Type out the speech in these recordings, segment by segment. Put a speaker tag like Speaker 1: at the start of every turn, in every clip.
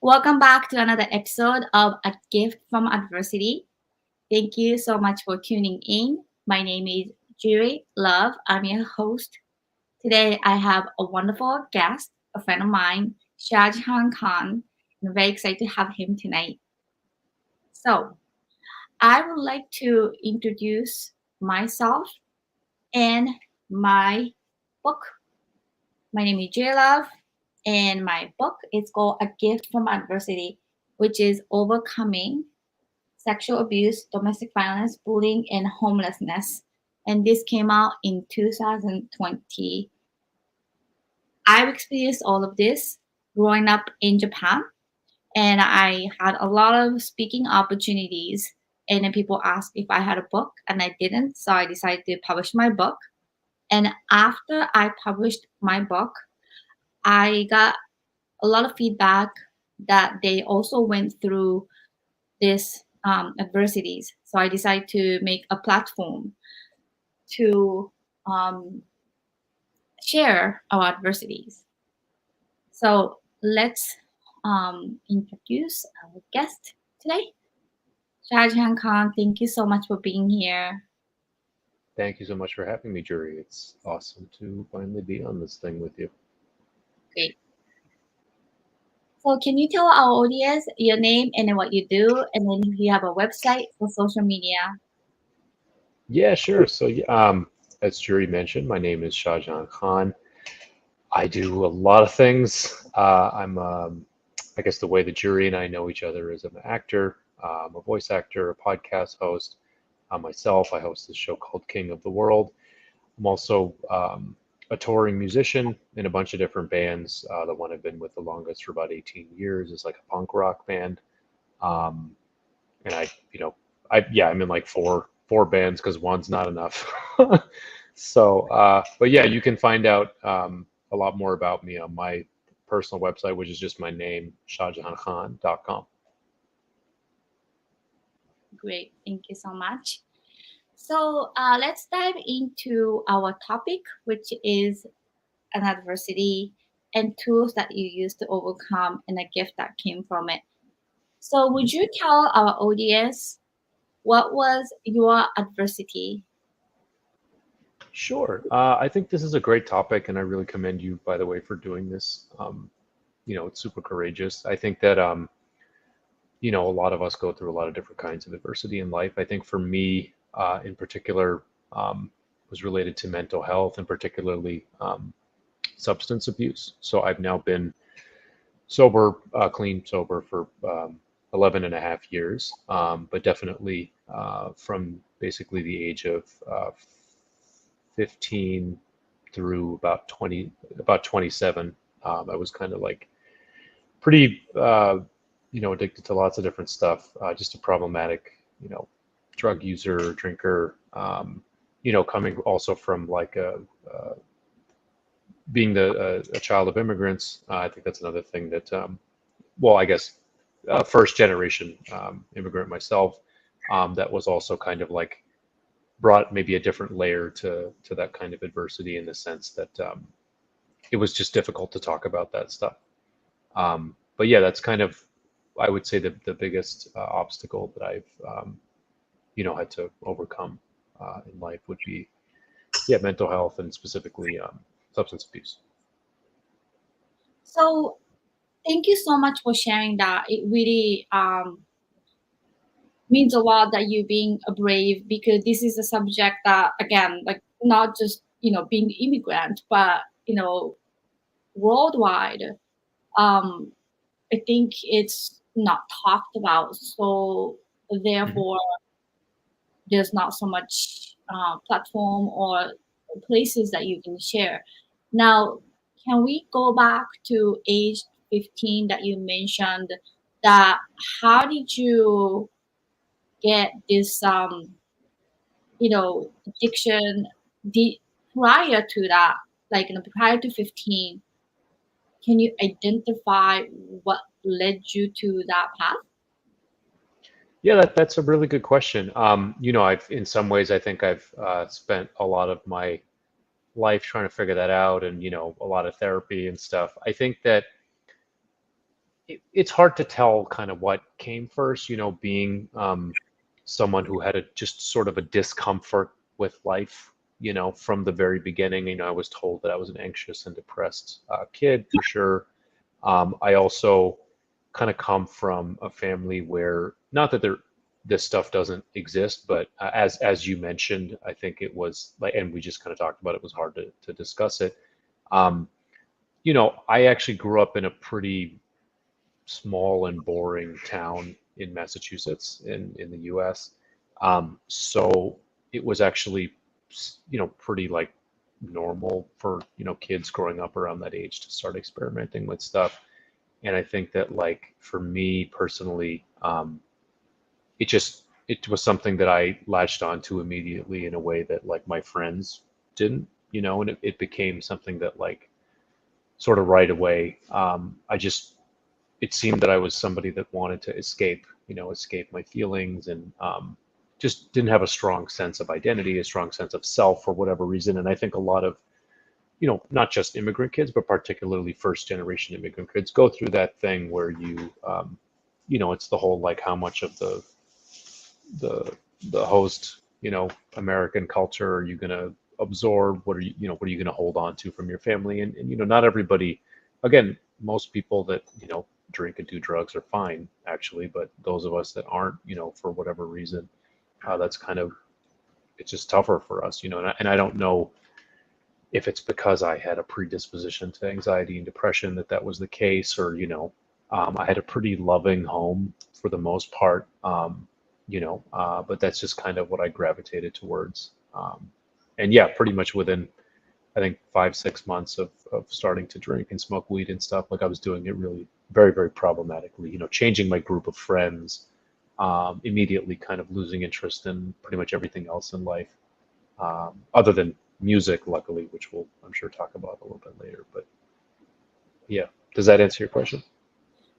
Speaker 1: Welcome back to another episode of A Gift from Adversity. Thank you so much for tuning in. My name is Juri Love. I'm your host. Today I have a wonderful guest, a friend of mine, Shahjehan Khan. I'm very excited to have him tonight. So, I would like to introduce myself and my book. My name is Juri Love, and my book is called A Gift from Adversity, which is overcoming sexual abuse, domestic violence, bullying, and homelessness. And this came out in 2020. I've experienced all of this growing up in Japan, and I had a lot of speaking opportunities. And then people asked if I had a book, and I didn't. So I decided to publish my book. And after I published my book, I got a lot of feedback that they also went through these adversities. So I decided to make a platform to um, share our adversities. So let's introduce our guest today. Shahjehan Khan, thank you so much for being here.
Speaker 2: Thank you so much for having me, Juri. It's awesome to finally be on this thing with you.
Speaker 1: Great. So can you tell our audience your name and then what you do, and then if you have a website or social media?
Speaker 2: Yeah, sure. As Juri mentioned, my name is Shahjehan Khan. I do a lot of things. I guess the way that Juri and I know each other is I'm an actor, a voice actor, a podcast host. Myself, I host this show called King of the World. I'm also a touring musician in a bunch of different bands. The one I've been with the longest for about 18 years is like a punk rock band. Um, and I'm in like four bands because one's not enough. But yeah, you can find out a lot more about me on my personal website, which is just my name, shahjahankhan.com.
Speaker 1: Great, thank you so much. So let's dive into our topic, which is an adversity and tools that you use to overcome and a gift that came from it. So, would you tell our audience what was your adversity?
Speaker 2: Sure. I think this is a great topic, and I really commend you, by the way, for doing this. It's super courageous. I think that a lot of us go through a lot of different kinds of adversity in life. I think for me, in particular, was related to mental health and particularly substance abuse. So I've now been sober, clean sober for 11 and a half years, but definitely from basically the age of 15 through about 27, I was kind of like pretty, addicted to lots of different stuff, just a problematic, drug user, drinker, coming also from like being a child of immigrants. I think that's another thing that, I guess, first generation immigrant myself, that was also kind of like brought maybe a different layer to that kind of adversity in the sense that it was just difficult to talk about that stuff. But yeah, that's kind of, I would say, the biggest obstacle that I've had to overcome in life would be, yeah, mental health and specifically substance abuse.
Speaker 1: So, thank you so much for sharing that. It really means a lot that you being a brave, because this is a subject that, again, like not just being immigrant, but worldwide. Um, I think it's not talked about. So
Speaker 2: Mhm.
Speaker 1: therefore, there's not so much platform or places that you can share. Now, can we go back to age 15 that you mentioned? That how did you get this addiction? Prior to that, like prior to 15, can you identify what led you to that path?
Speaker 2: Yeah, that's a really good question. I've in some ways I think I've spent a lot of my life trying to figure that out, and a lot of therapy and stuff. I think that it's hard to tell kind of what came first, being someone who had a just sort of a discomfort with life, from the very beginning. I was told that I was an anxious and depressed kid for sure. I also kind of come from a family where, not that this stuff doesn't exist, but as you mentioned, I think it was like, and we just kind of talked about it, was hard to discuss it. Um, I actually grew up in a pretty small and boring town in Massachusetts in the US. So it was actually, pretty like normal for, kids growing up around that age to start experimenting with stuff. And I think that, like, for me personally, it was something that I latched onto immediately in a way that, like, my friends didn't, and it became something that, like, sort of right away, it seemed that I was somebody that wanted to escape, escape my feelings, and just didn't have a strong sense of identity, a strong sense of self for whatever reason. And I think a lot of, not just immigrant kids, but particularly first generation immigrant kids go through that thing where it's the whole, like, how much of the the host, American culture are you going to absorb? What are you going to hold on to from your family? And not everybody, again, most people that, drink and do drugs are fine actually, but those of us that aren't, for whatever reason, that's kind of, it's just tougher for us, and I don't know if it's because I had a predisposition to anxiety and depression that was the case, or I had a pretty loving home for the most part, but that's just kind of what I gravitated towards. And yeah, pretty much within, I think, 5, 6 months of starting to drink and smoke weed and stuff, like, I was doing it really very, very problematically, changing my group of friends, immediately kind of losing interest in pretty much everything else in life, other than music, luckily, which we'll, I'm sure, talk about a little bit later. But yeah, does that answer your question?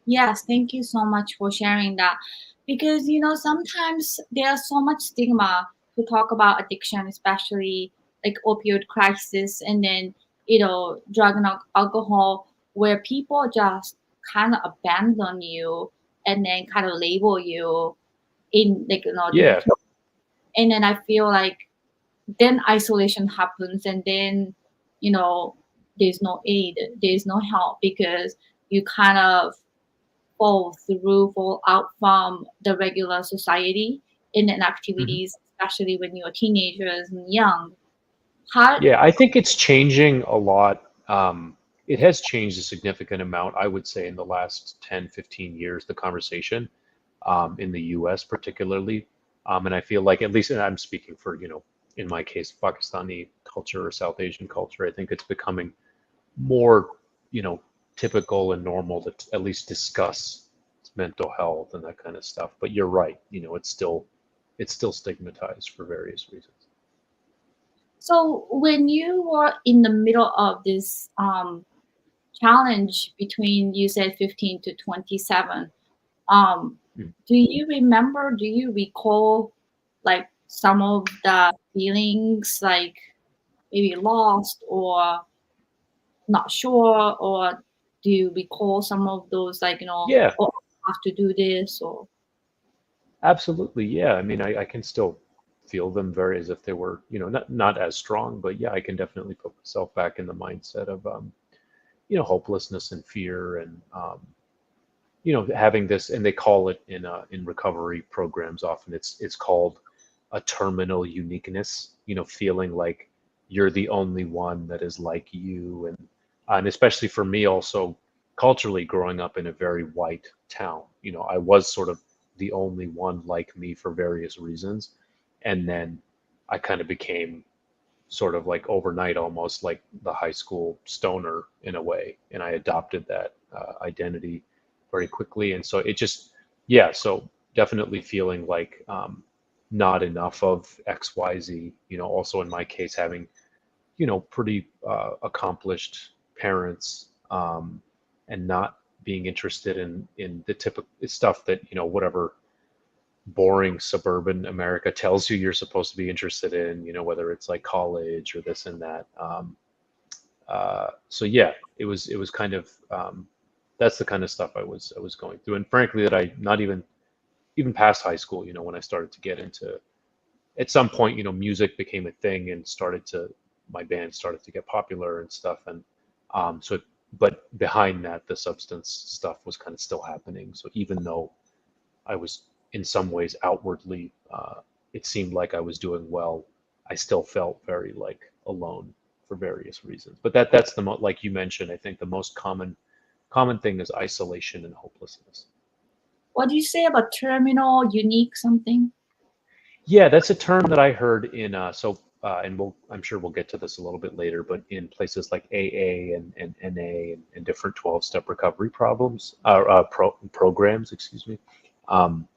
Speaker 1: Yes, thank you so much for sharing that. Because, sometimes there's so much stigma to talk about addiction, especially like opioid crisis and then, drug and alcohol, where people just kind of abandon you and then kind of label you in, like,
Speaker 2: Yeah,
Speaker 1: and then I feel like then isolation happens, and then, you know, there's no aid, there's no help, because you kind of fall out from the regular society in and
Speaker 2: hmm,
Speaker 1: activities, especially when you're teenagers and young. How,
Speaker 2: yeah, I think it's changing a lot. It has changed a significant amount, I would say, in the last 10, 15 years, the conversation, in the US particularly. And I feel like, at least, and I'm speaking for, in my case, Pakistani culture or South Asian culture, I think it's becoming more, you know, typical and normal to at least discuss mental health and that kind of stuff. But you're right, it's still stigmatized for various reasons.
Speaker 1: so when you were in the middle of this challenge between, you said, 15 to 27, um,
Speaker 2: Mm.
Speaker 1: do you recall like some of the feelings, like maybe lost or not sure, or do you recall some of those, like,
Speaker 2: Yeah,
Speaker 1: oh, I have to do this, or
Speaker 2: absolutely. Yeah, I mean, I can still feel them very as if they were, not as strong, but yeah, I can definitely put myself back in the mindset of, hopelessness and fear, and having this, and they call it in recovery programs often, it's called a terminal uniqueness, feeling like you're the only one that is like you. And especially for me also, culturally, growing up in a very white town, I was sort of the only one like me for various reasons. And then I kind of became sort of like overnight, almost like the high school stoner in a way, and I adopted that identity very quickly. And so it just, yeah, so definitely feeling like, not enough of XYZ, also in my case, having, pretty accomplished parents, and not being interested in the typical stuff that, whatever boring suburban America tells you you're supposed to be interested in, whether it's like college or this and that. So yeah, it was kind of, that's the kind of stuff I was going through, and frankly, that I not even past high school, when I started to get into, at some point, music became a thing and my band started to get popular and stuff, and but behind that, the substance stuff was kind of still happening. So even though I was in some ways outwardly, it seemed like I was doing well, I still felt very like alone for various reasons. But that's like you mentioned, I think the most common thing is isolation and hopelessness.
Speaker 1: What do you say about terminal, unique something?
Speaker 2: Yeah, that's a term that I heard in and I'm sure we'll get to this a little bit later, but in places like AA and NA and different 12-step recovery programs, excuse me. Um,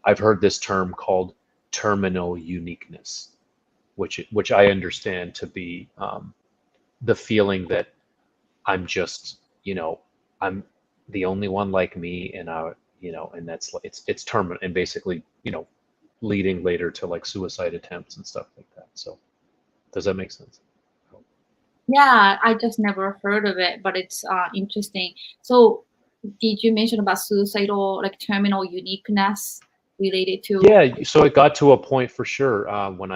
Speaker 2: I've heard this term called terminal uniqueness, which I understand to be the feeling that I'm just, I'm the only one like me, and and that's like it's terminal, and basically, leading later to like suicide attempts and stuff like that. So does that make sense?
Speaker 1: Yeah, I just never heard of it, but it's interesting. So, did you mention about suicidal, like terminal uniqueness related to?
Speaker 2: Yeah, so it got to a point for sure when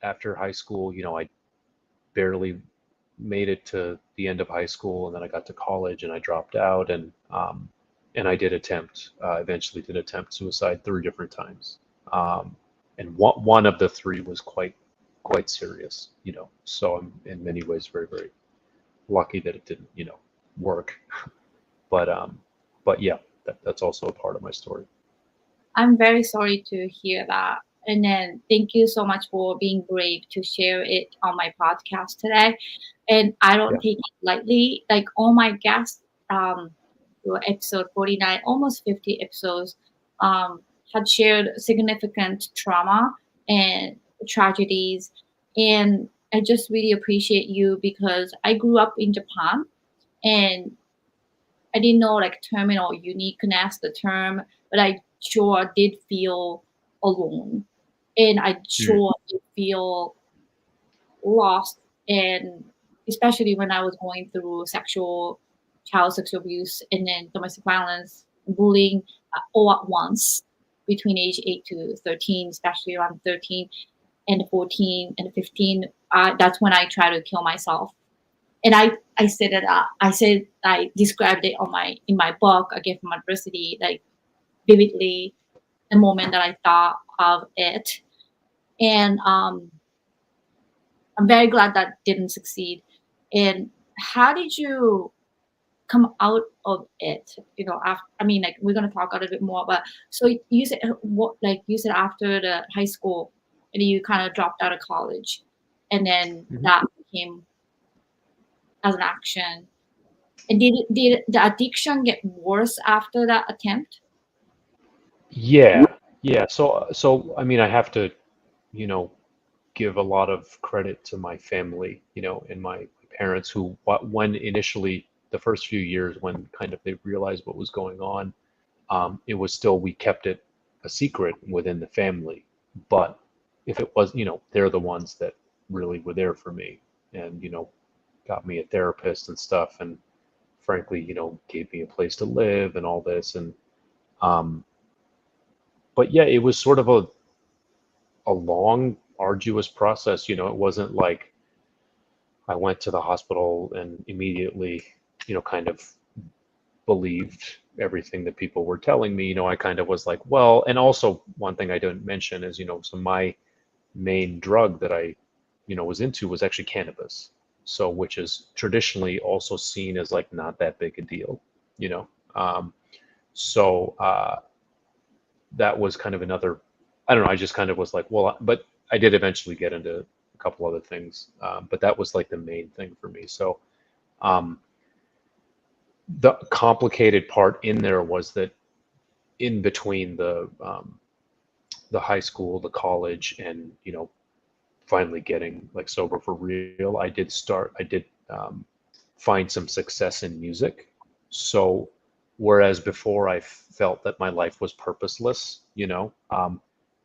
Speaker 2: after high school, I barely made it to the end of high school, and then I got to college and I dropped out, and I did eventually did attempt suicide 3 different times, and one of the three was quite serious, So I'm in many ways very, very lucky that it didn't, work. But yeah, that's also a part of my story.
Speaker 1: I'm very sorry to hear that. And then thank you so much for being brave to share it on my podcast today. And I don't
Speaker 2: Yeah.
Speaker 1: take it lightly. Like all my guests, for episode 49, almost 50 episodes, um, had shared significant trauma and tragedies. And I just really appreciate you because I grew up in Japan and I didn't know like terminal uniqueness, the term, but I sure did feel alone. And I
Speaker 2: Mm.
Speaker 1: sure did feel lost. And especially when I was going through child sexual abuse and then domestic violence, bullying all at once between age 8 to 13, especially around 13 and 14 and 15. That's when I try to kill myself, and I said it. I described it on my in my book. I gave from adversity, like vividly, the moment that I thought of it, and I'm very glad that didn't succeed. And how did you come out of it? After, I mean, like we're gonna talk a little bit more, but so you said what, like you said after the high school, and you kind of dropped out of college, and then
Speaker 2: Mhm.
Speaker 1: that became as an action. And did the addiction get worse after that attempt?
Speaker 2: Yeah, yeah. So I mean, I have to, you know, give a lot of credit to my family, and my parents who, when initially the first few years when kind of they realized what was going on, it was still, we kept it a secret within the family. But if it was, they're the ones that really were there for me, and got me a therapist and stuff, and frankly, gave me a place to live and all this, and um, but yeah, it was sort of a long, arduous process. It wasn't like I went to the hospital and immediately, kind of believed everything that people were telling me. I kind of was like, well, and also one thing I didn't mention is, so my main drug that I, was into was actually cannabis. So, which is traditionally also seen as like not that big a deal, you know. Um, so that was kind of another, I don't know, I just kind of was like, well, but I did eventually get into a couple other things, but that was like the main thing for me. So um, the complicated part in there was that in between the high school, the college, and finally getting like sober for real, I did find some success in music. So whereas before I felt that my life was purposeless,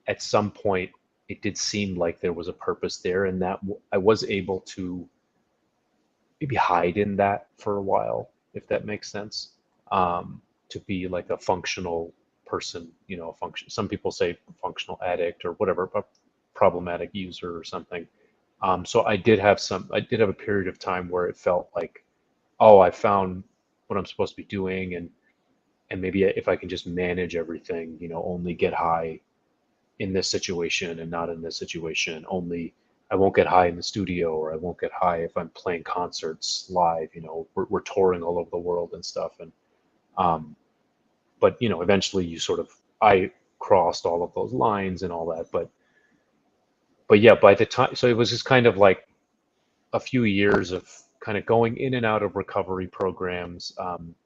Speaker 2: at some point it did seem like there was a purpose there, and that I was able to maybe hide in that for a while, if that makes sense. to be like a functional person, a function. Some people say functional addict or whatever, a problematic user or something. So I did have a period of time where it felt like, oh, I found what I'm supposed to be doing, and maybe if I can just manage everything, only get high in this situation and not in this situation. Only I won't get high in the studio, or I won't get high if I'm playing concerts live. We're touring all over the world and stuff, and um, but eventually I crossed all of those lines and all that. But yeah, by the time, so it was just kind of like a few years of kind of going in and out of recovery programs,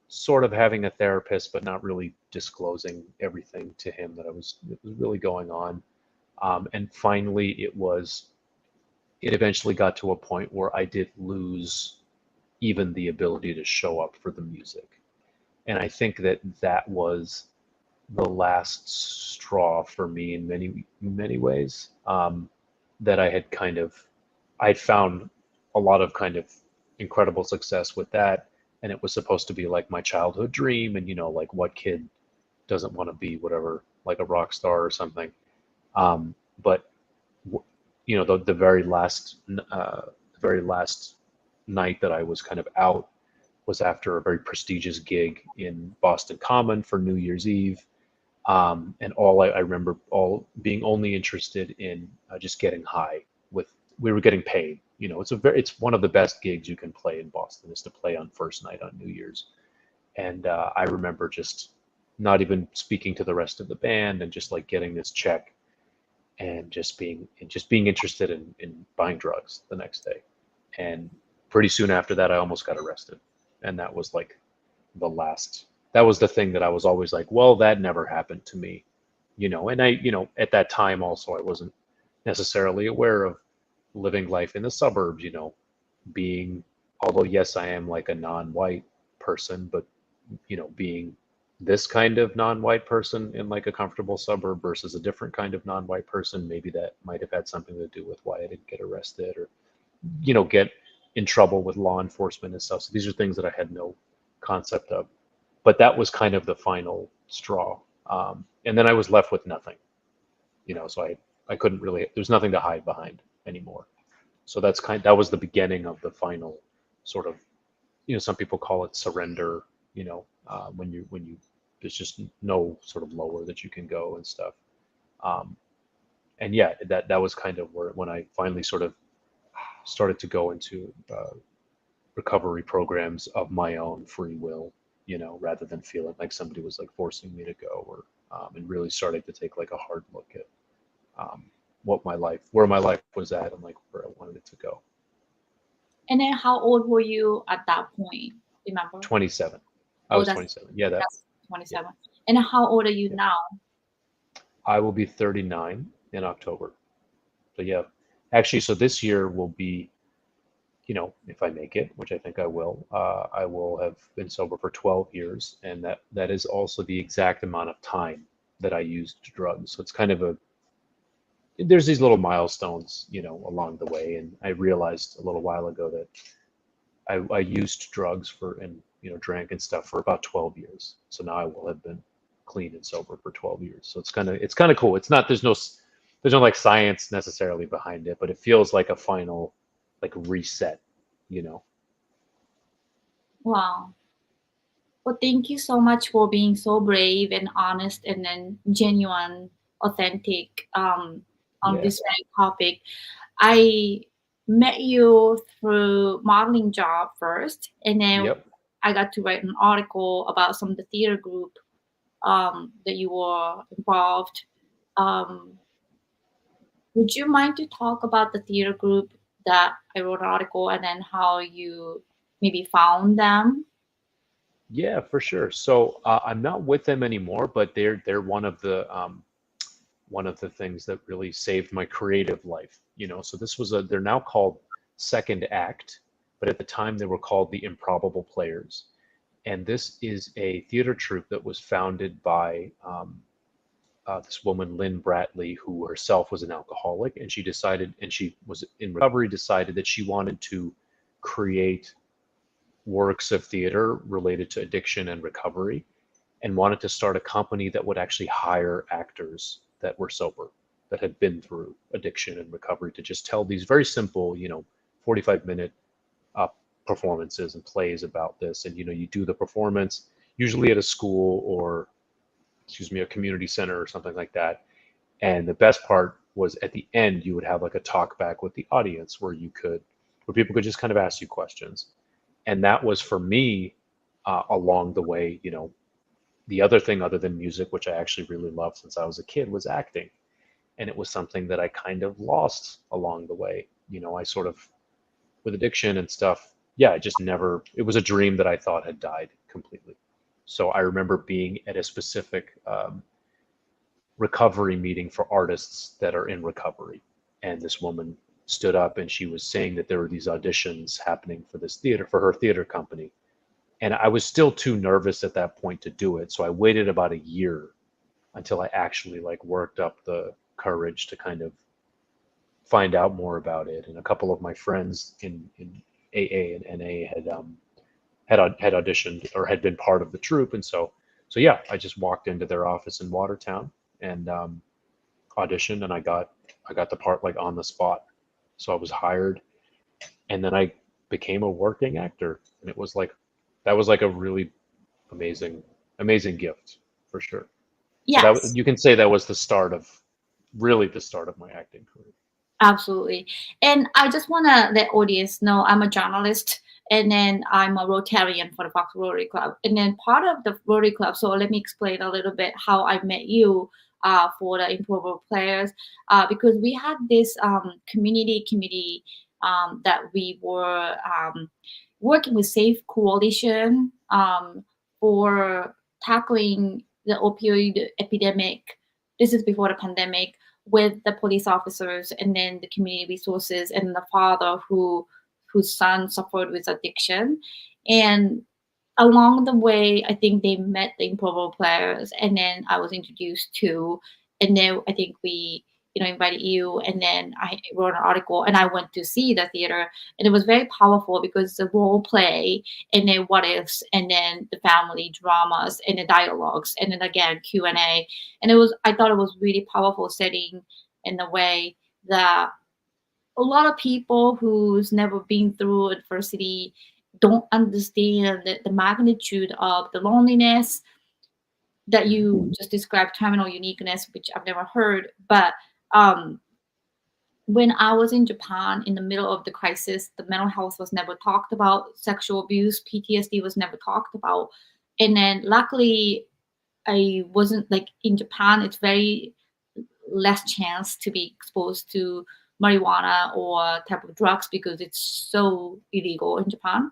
Speaker 2: sort of having a therapist, but not really disclosing everything to him that was really going on. And finally, it eventually got to a point where I did lose even the ability to show up for the music. And I think that was the last straw for me in many ways. That I'd found a lot of kind of incredible success with that, and it was supposed to be like my childhood dream, and like what kid doesn't want to be whatever, like a rock star or something. But the very last night that I was kind of out was after a very prestigious gig in Boston Common for New Year's Eve. And I remember all being only interested in just getting high. We were getting paid. It's one of the best gigs you can play in Boston, is to play on first night on New Year's. And I remember just not even speaking to the rest of the band, and just like getting this check, and just being interested in buying drugs the next day. And pretty soon after that, I almost got arrested. And that was like the last, that was the thing that I was always like, well, that never happened to me. And at that time also, I wasn't necessarily aware of living life in the suburbs, being, although yes, I am like a non-white person, but being this kind of non-white person in like a comfortable suburb versus a different kind of non-white person, maybe that might have had something to do with why I didn't get arrested, or get in trouble with law enforcement and stuff. So these are things that I had no concept of. But that was kind of the final straw. And then I was left with nothing, so I couldn't really, there's nothing to hide behind anymore. So that was the beginning of the final sort of, some people call it surrender, when you, there's just no sort of lower that you can go and stuff. Um, and yeah, that was kind of when I finally sort of started to go into recovery programs of my own free will, rather than feeling like somebody was like forcing me to go, or and really starting to take like a hard look at um, where my life was at, and like where I wanted it to go.
Speaker 1: And then how old were you at that point? Remember?
Speaker 2: 27. I
Speaker 1: Oh,
Speaker 2: was 27. Yeah,
Speaker 1: that's
Speaker 2: yeah,
Speaker 1: 27. And how old are you
Speaker 2: yeah.
Speaker 1: now?
Speaker 2: I will be 39 in October. So yeah, actually, so this year will be, if I make it, which I think I will have been sober for 12 years, and that is also the exact amount of time that I used drugs. So it's kind of there's these little milestones, along the way, and I realized a little while ago that I used drugs and drank and stuff for about 12 years. So now I will have been clean and sober for 12 years. So it's kind of cool. It's not there's no like science necessarily behind it, but it feels like a final like reset, you know.
Speaker 1: Wow. Well, thank you so much for being so brave and honest and then genuine, authentic on
Speaker 2: Yeah.
Speaker 1: this very topic. I met you through modeling job first, and then
Speaker 2: Yep.
Speaker 1: I got to write an article about some of the theater group that you were involved. Um, would you mind to talk about the theater group that I wrote an article, and then how you maybe found them?
Speaker 2: Yeah, for sure. So I'm not with them anymore, but they're one of the things that really saved my creative life. So they're now called Second Act, but at the time they were called the Improbable Players. And this is a theater troupe that was founded by this woman, Lynn Bratley, who herself was an alcoholic, and she was in recovery, decided that she wanted to create works of theater related to addiction and recovery, and wanted to start a company that would actually hire actors that were sober, that had been through addiction and recovery, to just tell these very simple, 45-minute uh, performances and plays about this. And you do the performance usually at a school, or excuse me, a community center or something like that. And the best part was, at the end you would have like a talk back with the audience, where people could just kind of ask you questions. And that was for me, along the way. The other thing, other than music, which I actually really loved since I was a kid, was acting. And it was something that I kind of lost along the way. I sort of, with addiction and stuff, yeah, I just never, it was a dream that I thought had died completely. So I remember being at a specific recovery meeting for artists that are in recovery. And this woman stood up and she was saying that there were these auditions happening for this theater, for her theater company. And I was still too nervous at that point to do it. So I waited about a year until I actually like worked up the courage to kind of find out more about it. And a couple of my friends in AA and NA had auditioned or had been part of the troupe. And so yeah, I just walked into their office in Watertown and auditioned, and I got the part like on the spot. So I was hired, and then I became a working actor, and it was like, that was like a really amazing gift for sure. So that,
Speaker 1: Yes.
Speaker 2: you can say that was the start of, really the start of my acting career.
Speaker 1: Absolutely. And I just want to let audience know I'm a journalist, and then I'm a Rotarian for the Fox Rotary Club. And then part of the Rotary Club, so let me explain a little bit how I met you for the improver players, because we had this community committee that we were working with Safe Coalition for tackling the opioid epidemic. This is before the pandemic, with the police officers and then the community resources and the father whose son suffered with addiction. And along the way, I think they met the improbable players, and then I was introduced to, and then I think we, invited you, and then I wrote an article, and I went to see the theater, and it was very powerful because the role play, and then what ifs, and then the family dramas, and the dialogues, and then again Q&A, and I thought it was really powerful setting in the way that a lot of people who's never been through adversity don't understand the magnitude of the loneliness that
Speaker 2: Mm,
Speaker 1: you just described, terminal uniqueness, which I've never heard. But um, when I was in Japan in the middle of the crisis, the mental health was never talked about, sexual abuse, PTSD was never talked about. And then luckily, I wasn't like in Japan, it's very less chance to be exposed to marijuana or type of drugs because it's so illegal in Japan.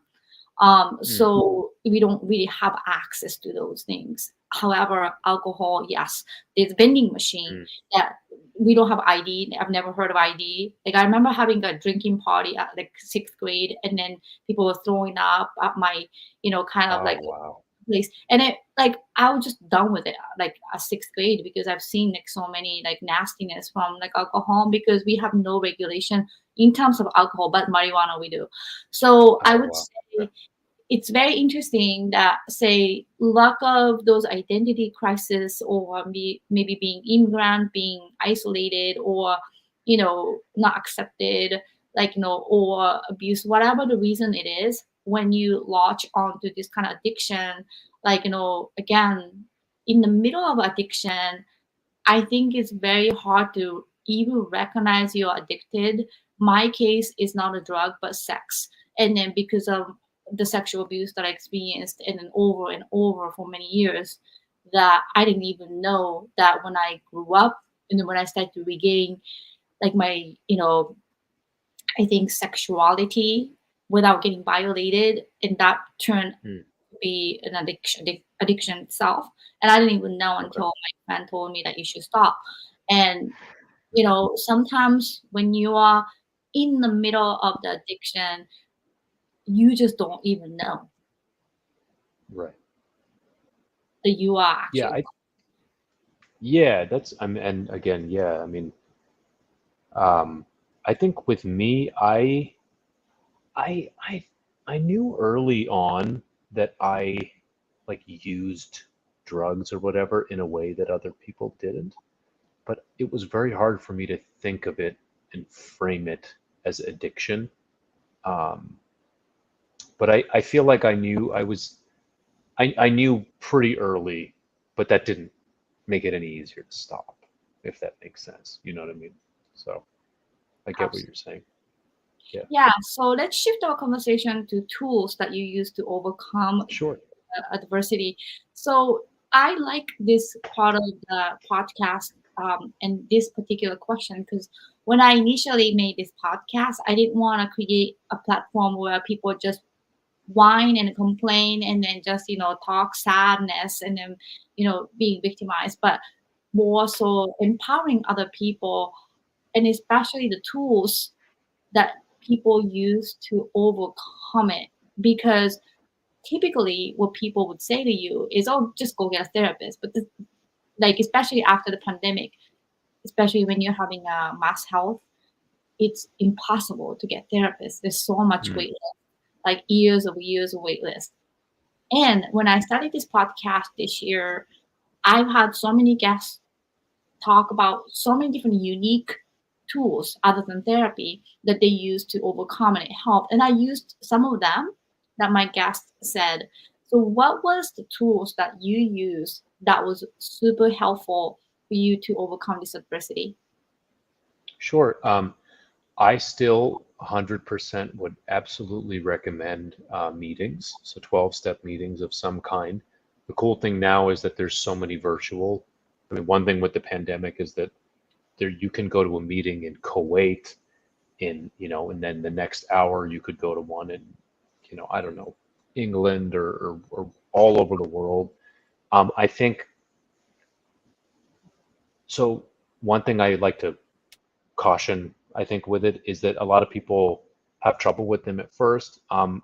Speaker 2: mm,
Speaker 1: So we don't really have access to those things. However, alcohol, yes, there's vending machine
Speaker 2: mm.
Speaker 1: that we don't have ID. I've never heard of ID. Like I remember having a drinking party at like sixth grade, and then people were throwing up at my, kind of
Speaker 2: Oh,
Speaker 1: like
Speaker 2: wow.
Speaker 1: place, and it like I was just done with it like a sixth grade because I've seen like so many like nastiness from like alcohol because we have no regulation in terms of alcohol, but marijuana we do. So I
Speaker 2: Oh,
Speaker 1: would
Speaker 2: wow. Okay.
Speaker 1: say it's very interesting that say lack of those identity crisis or maybe being immigrant, being isolated, or not accepted, like or abuse, whatever the reason it is, when you latch onto this kind of addiction, like again, in the middle of addiction, I think it's very hard to even recognize you're addicted. My case is not a drug, but sex. And then because of the sexual abuse that I experienced and then over and over for many years, that I didn't even know that when I grew up and then when I started to regain like my, I think sexuality without getting violated, and that turned
Speaker 2: Mm,
Speaker 1: to be an addiction itself. And I didn't even know
Speaker 2: okay.
Speaker 1: until my friend told me that you should stop. And sometimes when you are in the middle of the addiction, you just don't even know
Speaker 2: Right.
Speaker 1: that you are
Speaker 2: Yeah,
Speaker 1: actually.
Speaker 2: yeah, that's, and again, yeah, I mean, um, I think with me, I I knew early on that I like used drugs or whatever in a way that other people didn't, but it was very hard for me to think of it and frame it as addiction. Um, but I feel like I knew pretty early, but that didn't make it any easier to stop, if that makes sense. You know what I mean? So I get what you're saying. Yeah,
Speaker 1: Yeah, so let's shift our conversation to tools that you use to overcome
Speaker 2: sure.
Speaker 1: adversity. So I like this part of the podcast and this particular question because when I initially made this podcast, I didn't want to create a platform where people just whine and complain and then just talk sadness and then being victimized, but more so empowering other people and especially the tools that people use to overcome it. Because typically what people would say to you is, oh, just go get a therapist. But like, especially after the pandemic, especially when you're having a mass health, it's impossible to get therapists. There's so much
Speaker 2: Mm,
Speaker 1: wait list, like years of wait list. And when I started this podcast this year, I've had so many guests talk about so many different unique tools other than therapy that they use to overcome and it helped. And I used some of them that my guest said. So what was the tools that you used that was super helpful for you to overcome this adversity?
Speaker 2: sure. I still 100% would absolutely recommend meetings, so 12-step meetings of some kind. The cool thing now is that there's so many virtual. I mean, one thing with the pandemic is that there you can go to a meeting in Kuwait and then the next hour you could go to one in, I don't know, England or all over the world. I think so. One thing I like to caution, I think, with it is that a lot of people have trouble with them at first.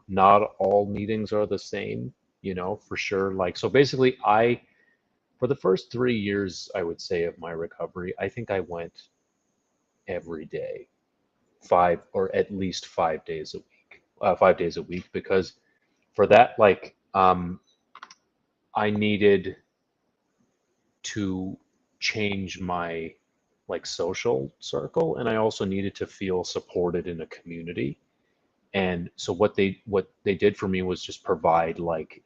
Speaker 2: Not all meetings are the same, for sure. Like, so basically, for the first 3 years, I would say, of my recovery, I think I went every day, five or at least 5 days a week, 5 days a week, because for that, like, I needed to change my like social circle, and I also needed to feel supported in a community. And so what they did for me was just provide like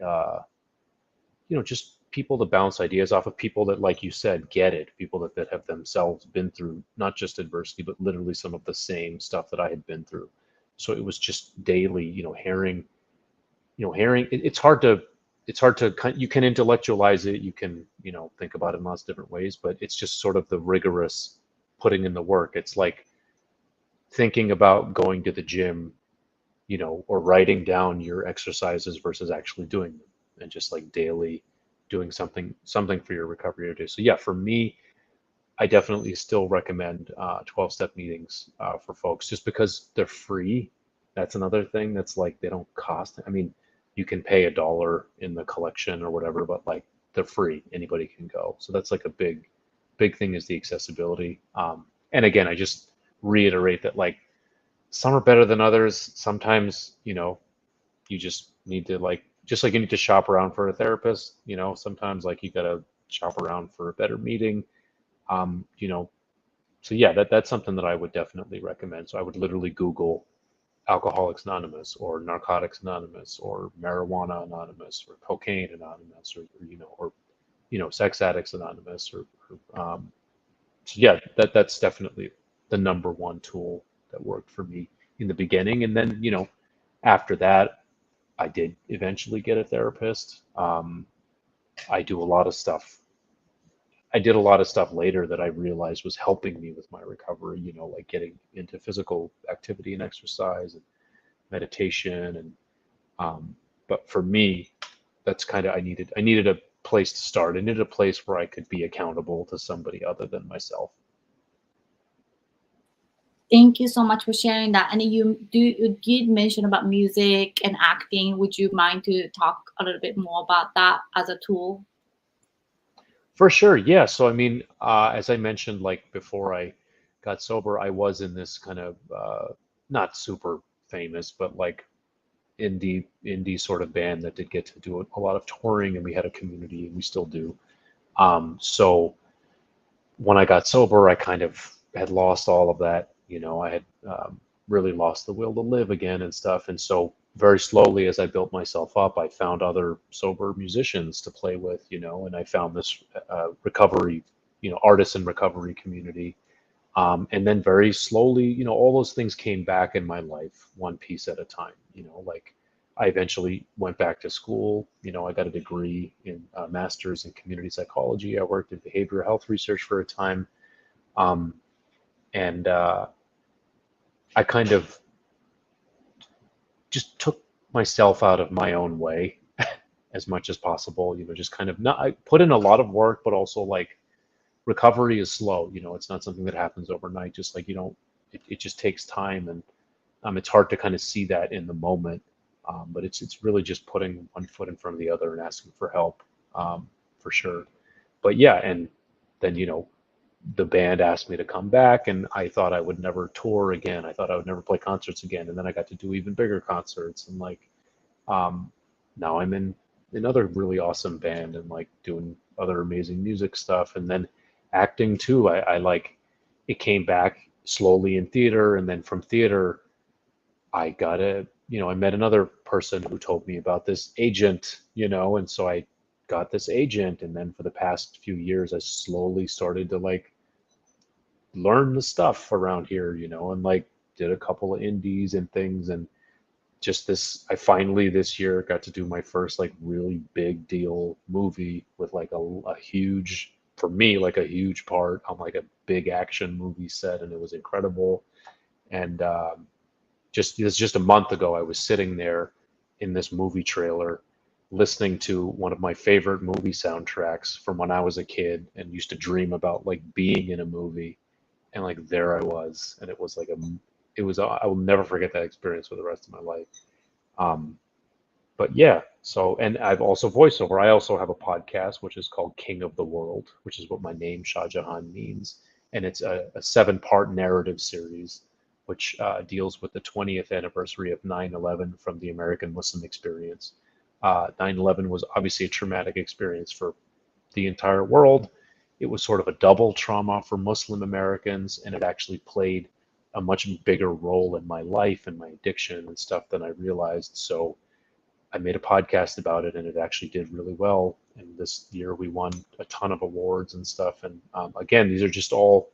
Speaker 2: just people to bounce ideas off of, people that, like you said, get it, people that have themselves been through not just adversity but literally some of the same stuff that I had been through. So it was just daily, hearing it's hard to you can intellectualize it, you can think about it in lots of different ways, but it's just sort of the rigorous putting in the work. It's like thinking about going to the gym, or writing down your exercises versus actually doing them, and just like daily doing something for your recovery every day. So yeah, for me, I definitely still recommend 12-step meetings for folks, just because they're free. That's another thing that's like, they don't cost. I mean, you can pay $1 in the collection or whatever, but like, they're free. Anybody can go. So that's like a big thing, is the accessibility. And again, I just reiterate that, like, some are better than others. Sometimes, you just need to, like, just like you need to shop around for a therapist, sometimes like you gotta shop around for a better meeting. Um, you know, so yeah, that's something that I would definitely recommend. So I would literally Google Alcoholics Anonymous or Narcotics Anonymous or Marijuana Anonymous or Cocaine Anonymous or Sex Addicts Anonymous so yeah, that's definitely the number one tool that worked for me in the beginning. And then, after that, I did eventually get a therapist. I do a lot of stuff I did a lot of stuff later that I realized was helping me with my recovery, like getting into physical activity and exercise and meditation. And but for me, that's kind of, I needed a place to start. I needed a place where I could be accountable to somebody other than myself.
Speaker 1: Thank you so much for sharing that. And you did mention about music and acting. Would you mind to talk a little bit more about that as a tool?
Speaker 2: For sure, yeah. So I mean, as I mentioned, like before I got sober, I was in this kind of not super famous, but like indie sort of band that did get to do a lot of touring, and we had a community, and we still do. So when I got sober, I kind of had lost all of that. I had really lost the will to live again and stuff. And so very slowly, as I built myself up, I found other sober musicians to play with, and I found this recovery, artists in recovery community. And then very slowly, all those things came back in my life, one piece at a time. Like I eventually went back to school. I got a degree in master's in community psychology. I worked in behavioral health research for a time. Um, and I kind of just took myself out of my own way as much as possible, just kind of not, I put in a lot of work, but also like recovery is slow. It's not something that happens overnight. Just like, it just takes time. And it's hard to kind of see that in the moment. But it's really just putting one foot in front of the other and asking for help, for sure. But yeah, and then, the band asked me to come back, and I thought I would never tour again. I thought I would never play concerts again. And then I got to do even bigger concerts, and like um, now I'm in another really awesome band and like doing other amazing music stuff. And then acting too. I like it came back slowly in theater, and then from theater I got I met another person who told me about this agent, and so I got this agent. And then for the past few years, I slowly started to like learn the stuff around here, and like did a couple of indies and things. And just this, I finally this year got to do my first like really big deal movie with like a huge, for me, like a huge part on like a big action movie set, and it was incredible. And just a month ago, I was sitting there in this movie trailer listening to one of my favorite movie soundtracks from when I was a kid and used to dream about like being in a movie. And like there I was, and it was like I will never forget that experience for the rest of my life. Um, but yeah, so, and I've also voiceover. I also have a podcast which is called King of the World, which is what my name Shahjehan means, and it's a 7-part narrative series which deals with the 20th anniversary of 9/11 from the American Muslim experience. 9/11 was obviously a traumatic experience for the entire world. It was sort of a double trauma for Muslim Americans, and it actually played a much bigger role in my life and my addiction and stuff than I realized. So I made a podcast about it, and it actually did really well. And this year we won a ton of awards and stuff. And again, these are just all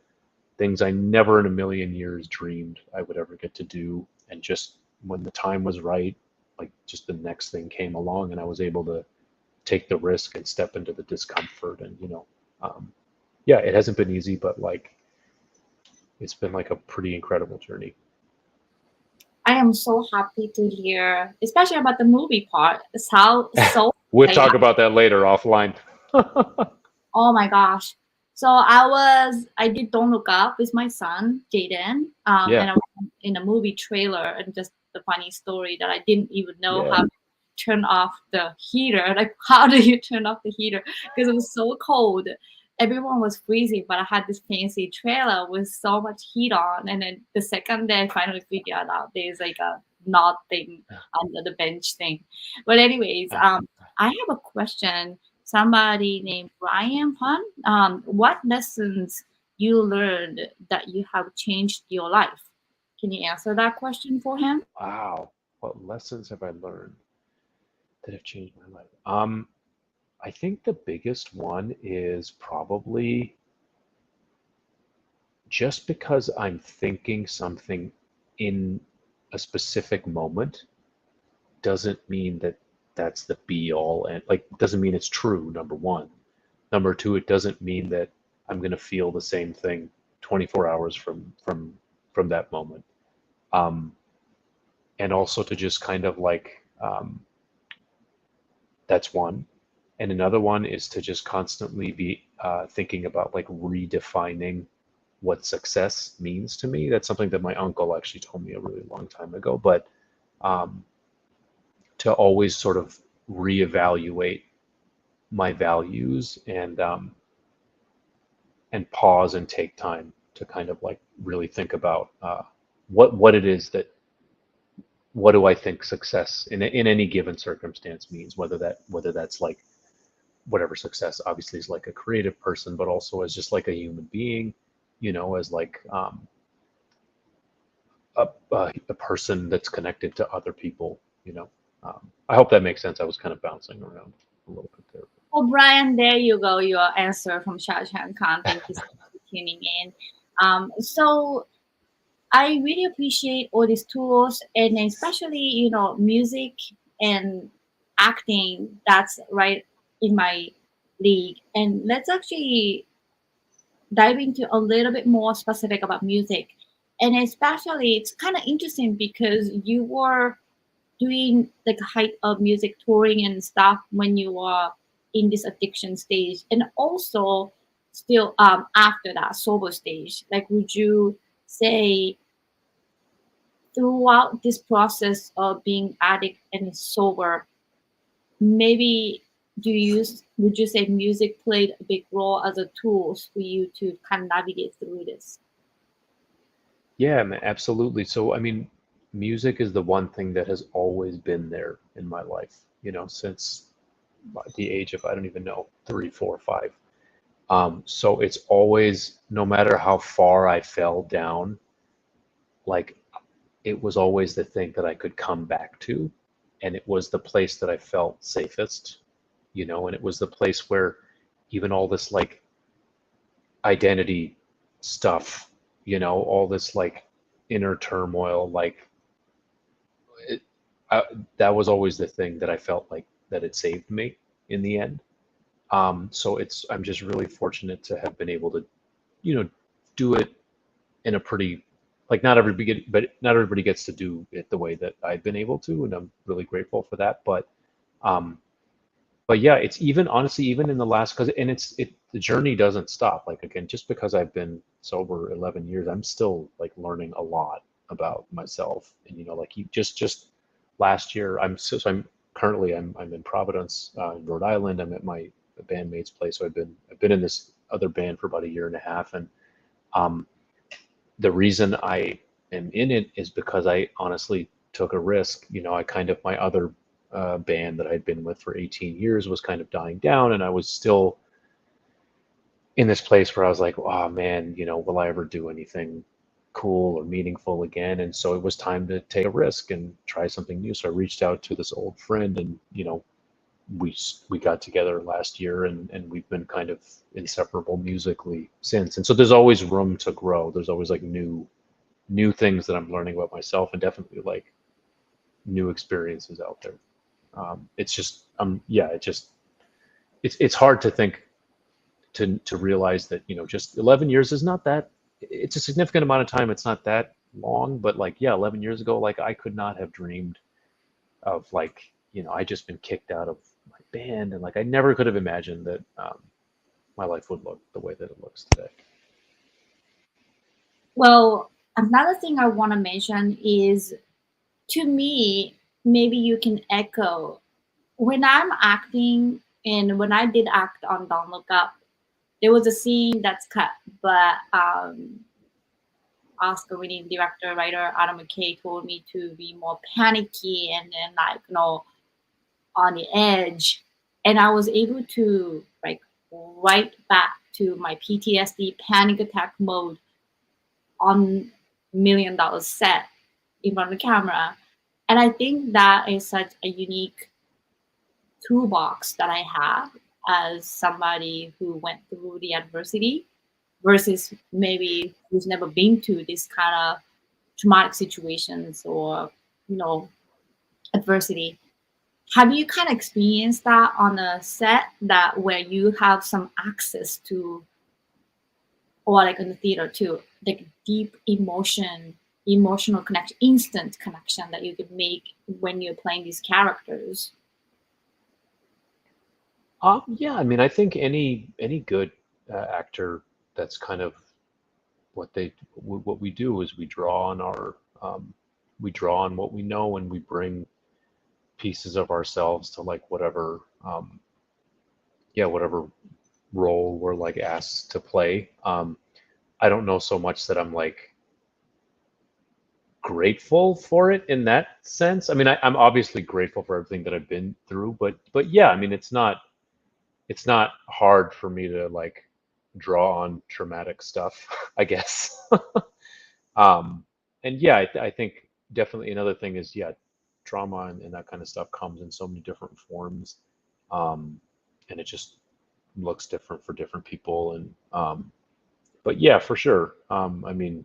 Speaker 2: things I never in a million years dreamed I would ever get to do. And just when the time was right, like just the next thing came along, and I was able to take the risk and step into the discomfort. And um, yeah, it hasn't been easy, but like it's been like a pretty incredible journey.
Speaker 1: I am so happy to hear, especially about the movie part. So
Speaker 2: We'll
Speaker 1: exciting.
Speaker 2: talk about that later offline.
Speaker 1: Oh my gosh. So I did Don't Look Up with my son, Jaden.
Speaker 2: Yeah,
Speaker 1: And I was in a movie trailer, and just the funny story that I didn't even know
Speaker 2: yeah.
Speaker 1: how to turn off the heater. Like, how do you turn off the heater? Because it was so cold. Everyone was freezing, but I had this fancy trailer with so much heat on. And then the second day, I finally figured out there's like a knot thing under the bench thing. But anyways, I have a question. Somebody named Brian Pun. What lessons you learned that you have changed your life? Can you answer that question for him?
Speaker 2: Wow. What lessons have I learned that have changed my life? I think the biggest one is probably just because I'm thinking something in a specific moment doesn't mean that that's the be all, and like doesn't mean it's true, number one. Number two, it doesn't mean that I'm going to feel the same thing 24 hours from that moment. Um, and also to just kind of like that's one. And another one is to just constantly be thinking about like redefining what success means to me. That's something that my uncle actually told me a really long time ago. But um, to always sort of reevaluate my values and pause and take time to kind of like really think about what it is that what do I think success in any given circumstance means, whether that's like whatever success obviously is like a creative person, but also as just like a human being, as like a person that's connected to other people, I hope that makes sense. I was kind of bouncing around a little bit there.
Speaker 1: Oh, Brian, there you go. Your answer from Shahjehan Khan. Thank you so much for tuning in. So I really appreciate all these tools, and especially music and acting. That's right in my league. And let's actually dive into a little bit more specific about music. And especially, it's kind of interesting because you were doing like height of music touring and stuff when you were in this addiction stage, and also still after that sober stage. Like, would you say throughout this process of being addict and sober, maybe would you say music played a big role as a tool for you to kind of navigate through this?
Speaker 2: Yeah, man, absolutely. So, I mean, music is the one thing that has always been there in my life, since the age of, I don't even know, 3, 4, 5. So it's always, no matter how far I fell down, like it was always the thing that I could come back to. And it was the place that I felt safest, and it was the place where even all this like identity stuff, all this like inner turmoil, like it, I, that was always the thing that I felt like that it saved me in the end. So I'm just really fortunate to have been able to, you know, do it in a pretty, like not everybody gets to do it the way that I've been able to, and I'm really grateful for that. Um, but yeah, it's even honestly, even in the last, because and the journey doesn't stop. Like again, just because I've been sober 11 years, I'm still like learning a lot about myself. And like just last year, I'm currently I'm in Providence, in Rhode Island. I'm at my bandmate's place. So I've been in this other band for about a year and a half, and um, the reason I am in it is because I honestly took a risk. I kind of my other band that I'd been with for 18 years was kind of dying down, and I was still in this place where I was like, oh man, will I ever do anything cool or meaningful again? And so it was time to take a risk and try something new. So I reached out to this old friend, and we got together last year, and we've been kind of inseparable musically since. And so there's always room to grow. There's always like new things that I'm learning about myself, and definitely like new experiences out there. It's just yeah, it's hard to think to realize that just 11 years is not that. It's a significant amount of time. It's not that long, but like yeah, 11 years ago, like I could not have dreamed of like I just been kicked out of my band, and like I never could have imagined that my life would look the way that it looks today.
Speaker 1: Well, another thing I want to mention is, to me, maybe you can echo when I'm acting and when I did act on Don't Look Up, there was a scene that's cut, but Oscar winning director, writer Adam McKay told me to be more panicky and then like, on the edge. And I was able to like right back to my PTSD panic attack mode on $1 million set in front of the camera. And I think that is such a unique toolbox that I have as somebody who went through the adversity versus maybe who's never been to this kind of traumatic situations or you know adversity. Have you kind of experienced that on a set that where you have some access to, or like in the theater too, like deep emotional connection, instant connection that you can make when you're playing these characters?
Speaker 2: Yeah, I mean, I think any good actor, that's kind of what we do is we draw on what we know, and we bring pieces of ourselves to like whatever role we're like asked to play. I don't know so much that I'm like grateful for it in that sense. I mean, I'm obviously grateful for everything that I've been through, but yeah, I mean, it's not hard for me to like draw on traumatic stuff, I guess. Um, and yeah, I think definitely another thing is, yeah, trauma and that kind of stuff comes in so many different forms. Um, and it just looks different for different people. And but yeah, for sure. I mean,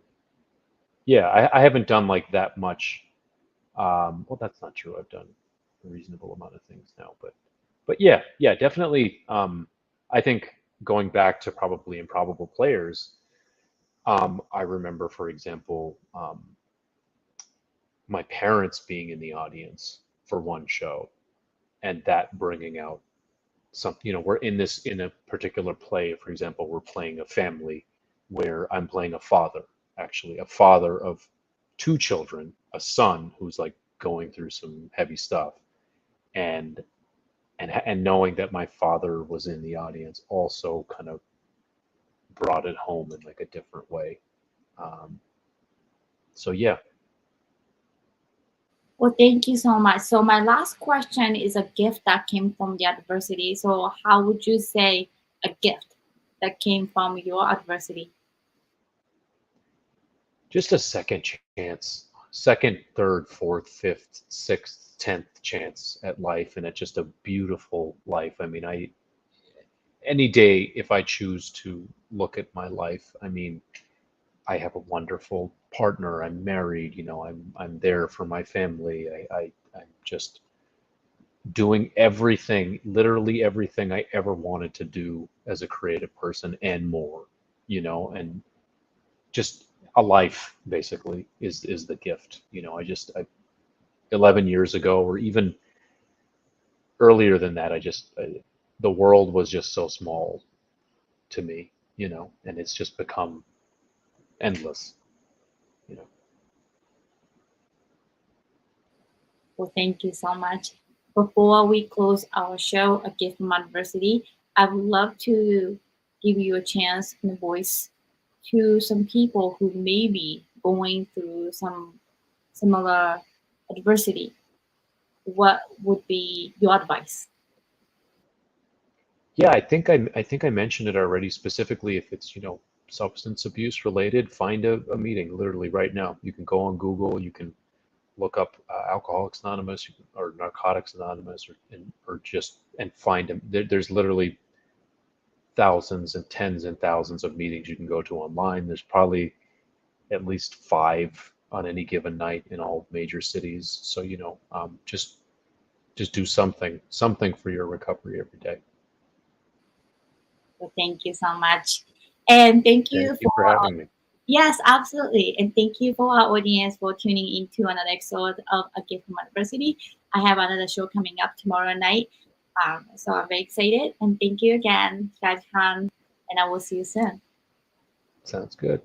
Speaker 2: yeah, I haven't done like that much. Well, that's not true. I've done a reasonable amount of things now, but yeah, yeah, definitely. I think going back to probably improbable players, I remember, for example, my parents being in the audience for one show, and that bringing out some, we're in a particular play, for example, we're playing a family where I'm playing a father, actually a father of two children, a son who's like going through some heavy stuff, and and knowing that my father was in the audience also kind of brought it home in like a different way. um, so yeah.
Speaker 1: Well, thank you so much. So my last question is a gift that came from the adversity. So how would you say a gift that came from your adversity?
Speaker 2: Just a second chance, second, third, fourth, fifth, sixth, 10th chance at life, and it's just a beautiful life. I mean, I any day if I choose to look at my life, I mean, I have a wonderful partner. I'm married. I'm there for my family. I'm just doing everything, literally everything I ever wanted to do as a creative person and more. And just a life basically is the gift. 11 years ago, or even earlier than that, the world was just so small to me, and it's just become endless, you know.
Speaker 1: Well, thank you so much. Before we close our show, A Gift from Adversity, I would love to give you a chance and a voice to some people who may be going through some similar adversity. What would be your advice?
Speaker 2: Yeah, I think I mentioned it already. Specifically, if it's substance abuse related, find a meeting literally right now. You can go on Google, you can look up Alcoholics Anonymous, or Narcotics Anonymous, or just and find them. There's literally thousands and tens and thousands of meetings you can go to online. There's probably at least five on any given night in all major cities. So just do something for your recovery every day.
Speaker 1: Well, thank you so much. And thank
Speaker 2: Thank
Speaker 1: you
Speaker 2: you
Speaker 1: for,
Speaker 2: for having me.
Speaker 1: yes, absolutely. And thank you for our audience for tuning into another episode of A Gift from Adversity. I have another show coming up tomorrow night. So I'm very excited. And thank you again, Shahjehan, and I will see you soon.
Speaker 2: Sounds good.